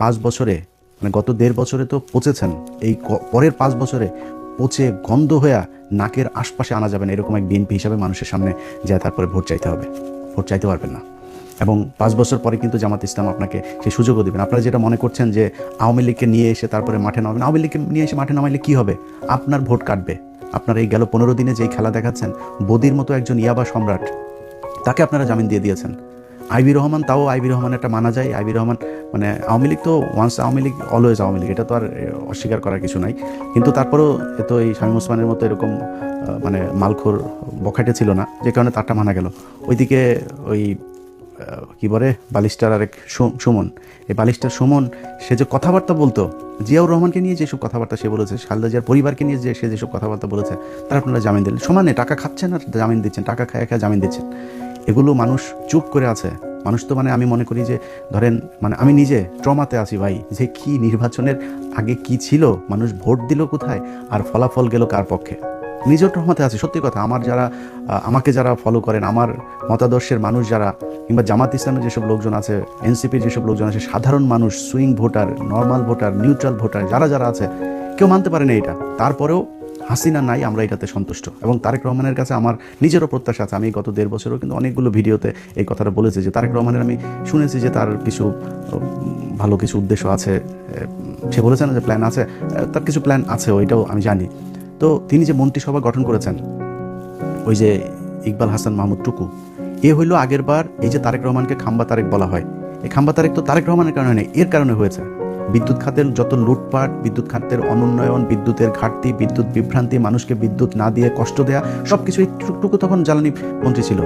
5 বছরে মানে গত 1.5 বছরে তো পচেছেন, এই পরের 5 বছরে পচে গন্ধ হয়ে নাকের আশপাশে আনা যাবে না, এরকম এক বিএনপি হিসাবে মানুষের সামনে যায় তারপরে ভোট চাইতে হবে। ভোট চাইতে পারবেন না। এবং 5 বছর পরে কিন্তু জামাত ইসলাম আপনাকে সেই সুযোগও দেবেন। আপনারা যেটা মনে করছেন যে আওয়ামী লীগকে নিয়ে এসে তারপরে মাঠে নামাবেন, আওয়ামী লীগকে নিয়ে এসে মাঠে নামাইলে কী হবে? আপনার ভোট কাটবে। আপনারা এই গেল 15 দিনে যেই খেলা দেখাচ্ছেন, বদির মতো একজন ইয়াবা সম্রাট, তাকে আপনারা জামিন দিয়ে দিয়েছেন। আইবি রহমান, তাও আইবি রহমান একটা মানা যায়। আইবি রহমান মানে আওয়ামী লীগ তো ওয়ান্স আওয়ামী লীগ অলওয়েজ আওয়ামী লীগ, এটা তো আর অস্বীকার করার কিছু নাই। কিন্তু তারপরেও তো এই শামীম ওসমানের মতো এরকম মানে মালখোর বখাটে ছিল না, যে কারণে তারটা মানা গেল। ওইদিকে ওই কী বলে বালিস্টার আরেক সুমন, এই বালিস্টার সুমন সে যে কথাবার্তা বলতো জিয়াউর রহমানকে নিয়ে যেসব কথাবার্তা সে বলেছে, খালেদা জিয়ার পরিবারকে নিয়ে যে সে যেসব কথাবার্তা বলেছে, তারা আপনারা জামিন দিলেন। সমানে টাকা খাচ্ছেন আর জামিন দিচ্ছেন, টাকা খায় খায় জামিন দিচ্ছেন। এগুলো মানুষ চুপ করে আছে। মানুষ তো মানে আমি মনে করি যে ধরেন মানে আমি নিজে ট্রমাতে আছি ভাই, যে কি নির্বাচনের আগে কি ছিল, মানুষ ভোট দিল কোথায় আর ফলাফল গেল কার পক্ষে। নিজেও ট্রমাতে আছি, সত্যি কথা। আমার যারা আমাকে যারা ফলো করেন, আমার মতাদর্শের মানুষ যারা, কিংবা জামাত ইসলামের যেসব লোকজন আছে, এনসিপির যেসব লোকজন আছে, সাধারণ মানুষ, swing voter, normal voter, neutral voter যারা যারা আছে, কেউ মানতে পারে না এটা। তারপরেও হাসিনা নাই, আমরা এটাতে সন্তুষ্ট। এবং তারেক রহমানের কাছে আমার নিজেরও প্রত্যাশা আছে। আমি গত 1.5 বছরও কিন্তু অনেকগুলো ভিডিওতে এই কথাটা বলেছি যে তারেক রহমানের আমি শুনেছি যে তার কিছু ভালো কিছু উদ্দেশ্য আছে। সে বলেছে না যে প্ল্যান আছে, তার কিছু প্ল্যান আছে, ওইটাও আমি জানি। তো তিনি যে মন্ত্রিসভা গঠন করেছেন, ওই যে ইকবাল হাসান মাহমুদ টুকু, এ হইল আগের বার এই যে তারেক রহমানকে খাম্বা তারেক বলা হয়, এই খাম্বা তারেক তো তারেক রহমানের কারণে নেই, এর কারণে হয়েছে। বিদ্যুৎ খাতের যত লুটপাট, বিদ্যুৎ খাতের অনুন্নয়ন, বিদ্যুতের ঘাটতি, বিদ্যুৎ বিভ্রান্তি, মানুষকে বিদ্যুৎ না দিয়ে কষ্ট দেয়া, সব কিছু। একটুকু তখন জ্বালানি মন্ত্রী ছিল,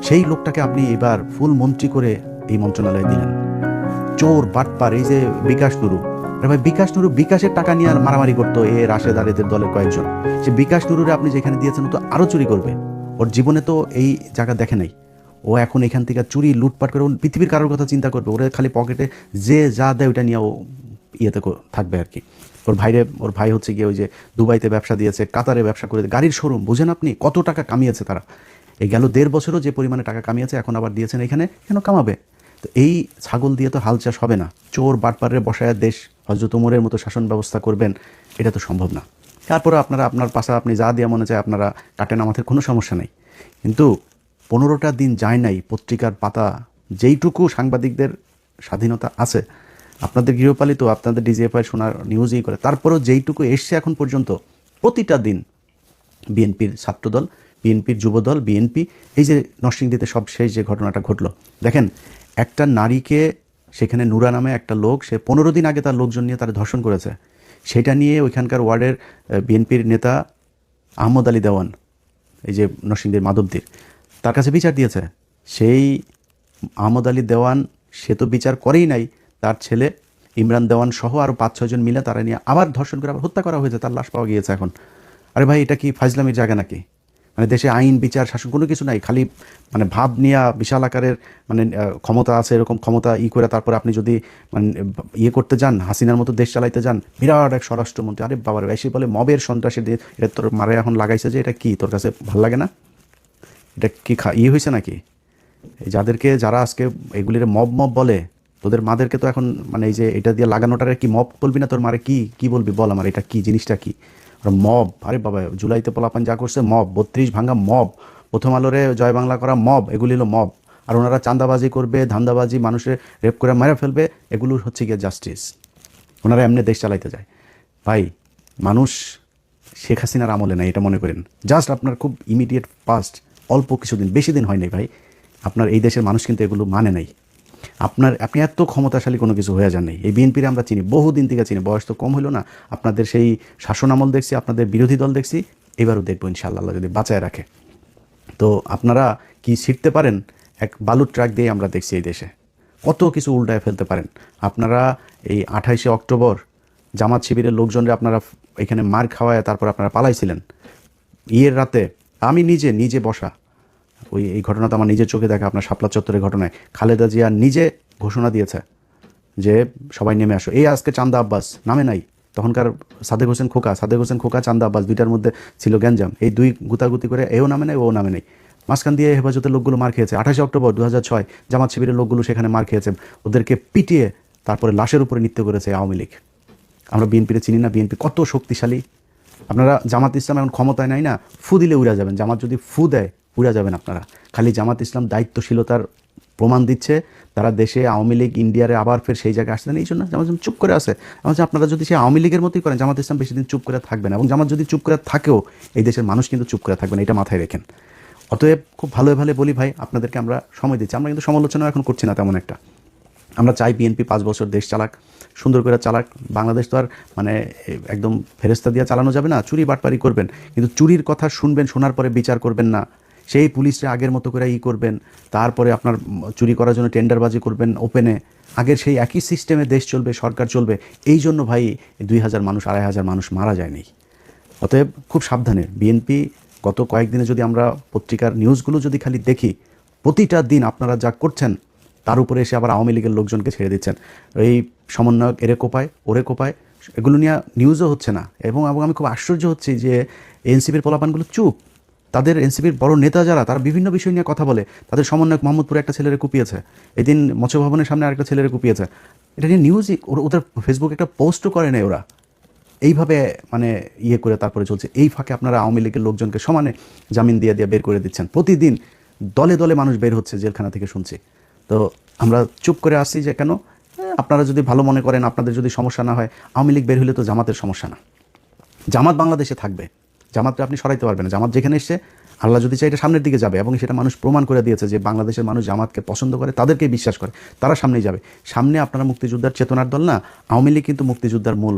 সেই লোকটাকে আপনি এবার ফুল মন্ত্রী করে এই মন্ত্রণালয়ে দিলেন। চোর বাটপার, এই যে বিকাশ নুরু, ভাই বিকাশ নুরু বিকাশের টাকা নিয়ে আর মারামারি করতো এ রাশেদ আর এদের দলের কয়েকজন। সে বিকাশ নুরুরে আপনি যেখানে দিয়েছেন ও তো আরও চুরি করবে। ওর জীবনে তো এই জায়গা দেখে নাই। ও এখন এখান থেকে চুরি লুটপাট করে পৃথিবীর কারোর কথা চিন্তা করবে, ওরা খালি পকেটে যে যা দেয় ওইটা নিয়ে ও ইয়েতে থাকবে আর কি। ওর ভাই হচ্ছে গিয়ে ওই যে দুবাইতে ব্যবসা দিয়েছে, কাতারে ব্যবসা করে, গাড়ির শোরুম। বুঝেন আপনি কত টাকা কামিয়েছে তারা? এই গেল 1.5 বছরও যে পরিমাণে টাকা কামিয়েছে, এখন আবার দিয়েছেন এখানে, কেন কামাবে? তো এই ছাগল দিয়ে তো হাল চাষ হবে না। চোর বাটপাড়ে বসায় দেশ হযরত ওমরের মতো শাসন ব্যবস্থা করবেন, এটা তো সম্ভব না। তারপরে আপনারা আপনার পাশা আপনি যা দিয়ে মনে চায় আপনারা কাটেন, আমাদের কোনো সমস্যা নেই। কিন্তু 15টা দিন যায় নাই, পত্রিকার পাতা যেইটুকু সাংবাদিকদের স্বাধীনতা আছে, আপনাদের গৃহপালিত, আপনাদের ডিজিএফআই শোনার নিউজই করে, তারপরেও যেইটুকু এসছে এখন পর্যন্ত, প্রতিটা দিন বিএনপির ছাত্রদল, বিএনপির যুবদল, বিএনপি, এই যে নরসিংদীতে সব শেষ যে ঘটনাটা ঘটলো, দেখেন একটা নারীকে সেখানে নুরা নামে একটা লোক, সে 15 দিন আগে তার লোকজন নিয়ে তার ধর্ষণ করেছে। সেটা নিয়ে ওইখানকার ওয়ার্ডের বিএনপির নেতা আহমদ আলী দেওয়ান, এই যে নরসিংদীর মাধবদীর, তার কাছে বিচার দিয়েছে। সেই আহমদ আলী দেওয়ান সে তো বিচার করেই নাই, তার ছেলে ইমরান দেওয়ান সহ আরও 5-6 জন মিলে তারা নিয়ে আবার ধর্ষণ করে আবার হত্যা করা হয়েছে, তার লাশ পাওয়া গিয়েছে এখন। আরে ভাই, এটা কি ফাজলামির জায়গা নাকি? মানে দেশে আইন বিচার শাসন কোনো কিছু নাই, খালি মানে ভাব নিয়ে বিশাল আকারের মানে ক্ষমতা আছে, এরকম ক্ষমতা করে তারপরে আপনি যদি মানে করতে যান, হাসিনার মতো দেশ চালাইতে যান, বিরাট এক স্বরাষ্ট্রমন্ত্রী। আরে বাবার বেশি বলে মবের সন্ত্রাসী দিয়ে এটা তোর মারে এখন লাগাইছে, যে এটা কি তোর কাছে ভাল লাগে না? এটা কি হয়েছে নাকি? যাদেরকে যারা আজকে এগুলির মব মব বলে, তোদের মাদেরকে তো এখন মানে এই যে এটা দিয়ে লাগানোটারে কি মব বলবি না? তোর মারে কি বলবি বল আমার, এটা কি জিনিসটা কি? মব, আরে বাবা, জুলাইতে পোলাপান যা করছে মব, 32 ভাঙা মব, প্রথম আলোরে জয় বাংলা করা মব, এগুলি হলো মব। আর ওনারা চাঁদাবাজি করবে, ধান্দাবাজি, মানুষের রেপ করে মেরে ফেলবে, এগুলো হচ্ছে গিয়ে জাস্টিস। ওনারা এমনি দেশ চালাইতে যায়। ভাই, মানুষ শেখ হাসিনার আমলে নাই এটা মনে করেন। জাস্ট আপনার খুব ইমিডিয়েট পাস্ট, অল্প কিছুদিন, বেশি দিন হয় নাই ভাই, আপনার এই দেশের মানুষ কিন্তু এগুলো মানে নাই। আপনি এত ক্ষমতাশালী কোনো কিছু হয়ে যান নাই। এই বিএনপির আমরা চিনি, বহুদিন থেকে চিনি, বয়স তো কম হলো না। আপনাদের সেই শাসন আমল দেখছি, আপনাদের বিরোধী দল দেখছি, এবারও দেখবো ইনশাআল্লাহ, যদি বাঁচায় রাখে। তো আপনারা কি শিখতে পারেন? এক বালুর ট্রাক দিয়ে আমরা দেখছি এই দেশে কত কিছু উল্টায় ফেলতে পারেন। আপনারা এই 28শে অক্টোবর জামাত শিবিরের লোকজনরা আপনারা এখানে মার খাওয়ায় তারপর আপনারা পালাইছিলেন। রাতে আমি নিজে বসা, এই ঘটনা তো আমার নিজের চোখে দেখা, আপনার শাপলা চত্বরের ঘটনায় খালেদা জিয়া নিজে ঘোষণা দিয়েছে যে সবাই নেমে আসো। আজকে চান্দা আব্বাস নামে নাই, তখনকার সাদেক হোসেন খোকা, চান্দা আব্বাস, দুইটার মধ্যে ছিল গ্যাঞ্জাম। এই দুই গুতাগুতি করে এও নামে নাই, ও নামে নাই। মাঝখান দিয়ে হেফাজতের লোকগুলো মার খেয়েছে। 28শে অক্টোবর 2006 জামাত শিবিরের লোকগুলো সেখানে মার খেয়েছে, ওদেরকে পিটিয়ে তারপরে লাশের উপরে নৃত্য করেছে আওয়ামী লীগ। আমরা বিএনপিতে চিনি না, বিএনপি কত শক্তিশালী। আপনারা জামাত ইসলাম এখন ক্ষমতায় নাই না, ফু দিলে উড়া যাবেন। জামাত যদি ফু দেয় উড়া যাবেন আপনারা। খালি জামাত ইসলাম দায়িত্বশীলতার প্রমাণ দিচ্ছে, তারা দেশে আওয়ামী লীগ ইন্ডিয়ারে আবার ফের সেই জায়গায় আসছেন, এই জন্য জামাত ইসলাম চুপ করে আছে। আপনারা যদি সেই আওয়ামী লীগের মতোই করেন, জামাত ইসলাম বেশি দিন চুপ করে থাকবে না, এবং জামাত যদি চুপ করে থাকেও এই দেশের মানুষ কিন্তু চুপ করে থাকবে না, এটা মাথায় রেখেন। অতএব খুব ভালো ভালো বলি ভাই, আপনাদেরকে আমরা সময় দিচ্ছি। আমরা কিন্তু সমালোচনা এখন করছি না তেমন একটা। আমরা চাই বিএনপি 5 বছর দেশ চালাক, সুন্দর করে চালাক। বাংলাদেশ তো আর মানে একদম ফেরেস্তা দিয়ে চালানো যাবে না, চুরি বাটপারি করবেন, কিন্তু চুরির কথা শুনবেন, শোনার পরে বিচার করবেন না। সেই পুলিশরা আগের মতো করে করবেন, তারপরে আপনার চুরি করার জন্য টেন্ডারবাজি করবেন ওপেনে। আগের সেই একই সিস্টেমে দেশ চলবে, সরকার চলবে। এই জন্য ভাই 2000 মানুষ 2500 মানুষ মারা যায়নি। অতএব খুব সাবধানে বিএনপি। গত কয়েকদিনে যদি আমরা পত্রিকার নিউজগুলো যদি খালি দেখি, প্রতিটা দিন আপনারা যা করছেন তার উপরে এসে আবার আওয়ামী লীগের লোকজনকে ছেড়ে দিচ্ছেন। এই সমন্বয়ক এরে কোপায় ওরে কোপায়, এগুলো নিয়ে নিউজও হচ্ছে না। এবং আমি খুব আশ্চর্য হচ্ছি যে এনসিপির পোলাপানগুলো চুপ। তাদের এনসিপির বড় নেতা যারা, তারা বিভিন্ন বিষয় নিয়ে কথা বলে। তাদের সমন্বয়ক মোহাম্মদপুরে একটা ছেলেরে কুপিয়েছে, এদিন মৎস্য ভবনের সামনে আরেকটা ছেলেরে কুপিয়েছে। এটা নিয়ে নিউজই, ওদের ফেসবুকে একটা পোস্টও করে নেই ওরা। এইভাবে মানে করে তারপরে চলছে। এই ফাঁকে আপনারা আওয়ামী লীগের লোকজনকে সমানে জামিন দিয়ে বের করে দিচ্ছেন। প্রতিদিন দলে দলে মানুষ বের হচ্ছে জেলখানা থেকে, শুনছি। তো আমরা চুপ করে আসছি যে কেন? আপনারা যদি ভালো মনে করেন, আপনাদের যদি সমস্যা না হয়, আওয়ামী লীগ বের হলে তো জামাতের সমস্যা না। জামাত বাংলাদেশে থাকবে, জামাতকে আপনি সরাইতে পারবেন না। জামাত যেখানে এসছে, আল্লাহ যদি চাই এটা সামনের দিকে যাবে, এবং সেটা মানুষ প্রমাণ করে দিয়েছে যে বাংলাদেশের মানুষ জামাতকে পছন্দ করে, তাদেরকে বিশ্বাস করে, তারা সামনেই যাবে। সামনে আপনারা মুক্তিযোদ্ধার চেতনার দল না, আওয়ামী লীগ কিন্তু মুক্তিযোদ্ধার মূল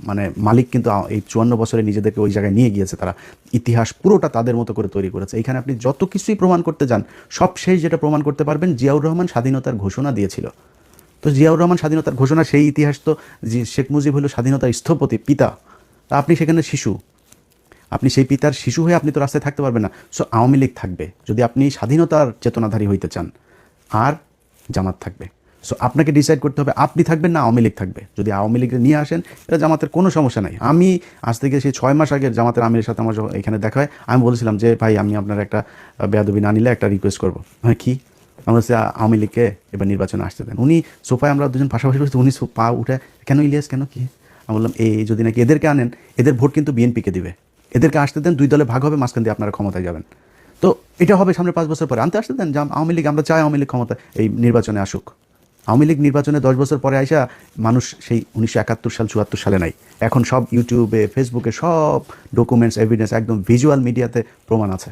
মানে মালিক, কিন্তু এই 54 বছরে নিজেদেরকে ওই জায়গায় নিয়ে গিয়েছে তারা। ইতিহাস পুরোটা তাদের মতো করে তৈরি করেছে। এখানে আপনি যত কিছুই প্রমাণ করতে যান, সব শেষ যেটা প্রমাণ করতে পারবেন, জিয়াউর রহমান স্বাধীনতার ঘোষণা দিয়েছিল। তো জিয়াউর রহমান স্বাধীনতার ঘোষণা, সেই ইতিহাস তো শেখ মুজিব হলো স্বাধীনতার স্থপতি, পিতা। তা আপনি সেখানে শিশু, আপনি সেই পিতার শিশু হয়ে আপনি তো রাস্তায় থাকতে পারবেন না। সো আওয়ামী লীগ থাকবে যদি আপনি স্বাধীনতার চেতনাধারী হইতে চান, আর জামাত থাকবে। সো আপনাকে ডিসাইড করতে হবে আপনি থাকবেন না আওয়ামী লীগ থাকবে। যদি আওয়ামী লীগকে নিয়ে আসেন, এটা জামাতের কোনো সমস্যা নাই। আমি আজ থেকে সেই 6 মাস আগে জামাতের আমিরের সাথে আমার এখানে দেখা হয়, আমি বলেছিলাম যে ভাই, আমি আপনার একটা বেয়াদবি না নিলে একটা রিকোয়েস্ট করবো। হ্যাঁ, কি? আমরা হচ্ছে আওয়ামী লীগকে এবার নির্বাচনে আসতে দেন। উনি সোফায়, আমরা দুজন পাশাপাশি বসে, উনি পা উঠে, কেন ইলিয়াস, কেন, কি? আমি বললাম এই যদি নাকি এদেরকে আনেন, এদের ভোট কিন্তু বিএনপিকে দিবে, এদেরকে আসতে দেন, 2 দলে ভাগ হবে, মাঝখান দিয়ে আপনারা ক্ষমতায় যাবেন। তো এটা হবে সামনে 5 বছর পরে, আনতে আসতে দেন আওয়ামী লীগ। আমরা চাই আওয়ামী লীগ ক্ষমতা এই নির্বাচনে আসুক। আওয়ামী লীগ নির্বাচনে 10 বছর পরে আইসা মানুষ সেই 1971 সাল 74 সালে নাই। এখন সব ইউটিউবে, ফেসবুকে সব ডকুমেন্টস, এভিডেন্স, একদম ভিজুয়াল মিডিয়াতে প্রমাণ আছে।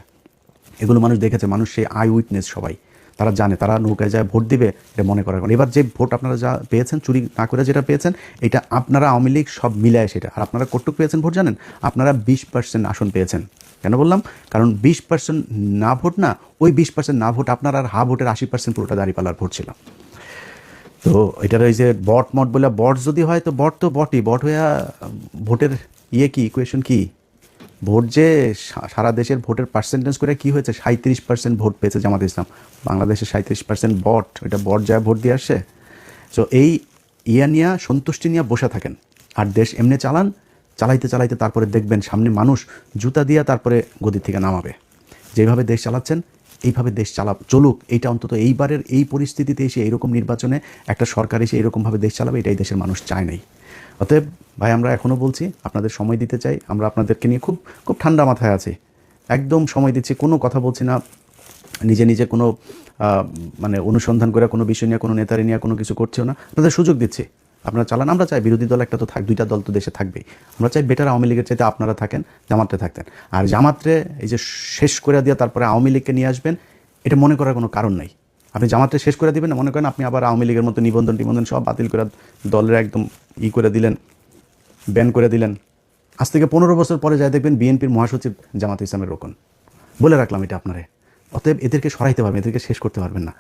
এগুলো মানুষ দেখেছে, মানুষ সেই আই উইটনেস সবাই। তারা জানে, তারা নৌকায় যায় ভোট দিবে, এটা মনে করার কারণ। এবার যে ভোট আপনারা যা পেয়েছেন, চুরি না করে যেটা পেয়েছেন, এটা আপনারা আওয়ামী লীগ সব মিলায় সেটা। আর আপনারা কতটুকু পেয়েছেন ভোট জানেন? আপনারা 20% আসন পেয়েছেন। কেন বললাম? কারণ 20% না ভোট না, ওই 20% না ভোট আপনার, আর হা ভোটের 80% পুরোটা দাঁড়িপাল্লার ভোট ছিল। তো এটার ওই যে বট মট বলে, বট যদি হয় তো বট তো বটই, বট হইয়া ভোটের কি ইকুয়েশন কি? ভোট যে সারা দেশের ভোটের পার্সেন্টেজ করে কি হয়েছে, 37% ভোট পেয়েছে জামাত ইসলাম। বাংলাদেশে 37% বট, এটা বট যায় ভোট দিয়ে আসছে। সো এই নিয়ে সন্তুষ্টি নিয়ে বসে থাকেন, আর দেশ এমনি চালান। চালাইতে চালাইতে তারপরে দেখবেন সামনে মানুষ জুতা দিয়ে তারপরে গদি থেকে নামাবে। যেভাবে দেশ চালাচ্ছেন এইভাবে দেশ চলুক। এইটা অন্তত এইবারের এই পরিস্থিতিতে এসে, এইরকম নির্বাচনে একটা সরকার এসে এরকমভাবে দেশ চালাবে, এটাই দেশের মানুষ চায় নাই। অতএব ভাই, আমরা এখনও বলছি, আপনাদের সময় দিতে চাই। আমরা আপনাদেরকে নিয়ে খুব খুব ঠান্ডা মাথায় আছি, একদম সময় দিচ্ছি, কোনো কথা বলছি না, নিজে নিজে কোনো মানে অনুসন্ধান করে কোনো বিষয় নিয়ে, কোনো নেতারি নিয়ে কোনো কিছু করছেও না। আপনাদের সুযোগ দিচ্ছি, আপনারা চালান। আমরা চাই বিরোধী দল একটা তো 2টা দল তো দেশে থাকবেই। আমরা চাই বেটার আওয়ামী লীগের চাইতে আপনারা থাকেন, জামাতে থাকতেন। আর জামাতরে এই যে শেষ করে দিয়ে তারপরে আওয়ামী লীগকে নিয়ে আসবেন, এটা মনে করার কোনো কারণ নাই। আপনি জামাতরে শেষ করে দিবেন না, মনে করেন আপনি আবার আওয়ামী লীগের মতো নিবন্ধন সব বাতিল করে দলের একদম করে দিলেন, ব্যান করে দিলেন। আজ থেকে 15 বছর পরে যাই দেখবেন বিএনপির মহাসচিব জামাত ইসলামের রোকন। বলে রাখলাম এটা আপনারে। অতএব এদেরকে সরাইতে পারবেন, এদেরকে শেষ করতে পারবেন না।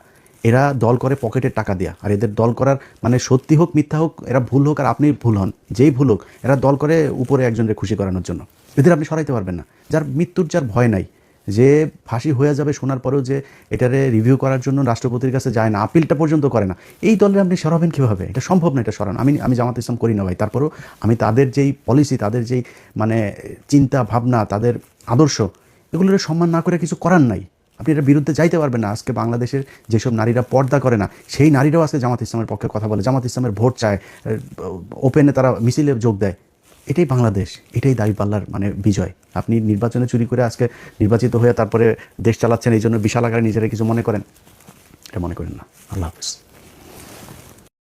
এরা দল করে পকেটের টাকা দেয়া, আর এদের দল করার মানে সত্যি হোক মিথ্যা হোক, এরা ভুল হোক আর আপনি ভুল হন, যেই ভুল হোক, এরা দল করে উপরে একজনকে খুশি করানোর জন্য। এদের আপনি সরাইতে পারবেন না। যার মৃত্যুর যার ভয় নাই, যে ফাঁসি হয়ে যাবে শোনার পরেও যে এটারে রিভিউ করার জন্য রাষ্ট্রপতির কাছে যায় না, আপিলটা পর্যন্ত করে না, এই দলের আপনি সরাবেন কীভাবে? এটা সম্ভব না, এটা সরান। আমি জামাত ইসলাম করি না ভাই, তারপরেও আমি তাদের যেই পলিসি, তাদের যেই মানে চিন্তা ভাবনা, তাদের আদর্শ, এগুলোর সম্মান না করে কিছু করার নাই। আপনি এটার বিরুদ্ধে যাইতে পারবেন না। আজকে বাংলাদেশের যেসব নারীরা পর্দা করে না, সেই নারীরাও আজকে জামাত ইসলামের পক্ষে কথা বলে, জামাত ইসলামের ভোট চায়, ওপেনে তারা মিছিলে যোগ দেয়। এটাই বাংলাদেশ, এটাই দাঁড়িপাল্লার মানে বিজয়। আপনি নির্বাচনে চুরি করে আজকে নির্বাচিত হয়ে তারপরে দেশ চালাচ্ছেন, এই জন্য বিশাল আকারে নিজেরা কিছু মনে করেন, এটা মনে করেন না। আল্লাহ হাফিজ।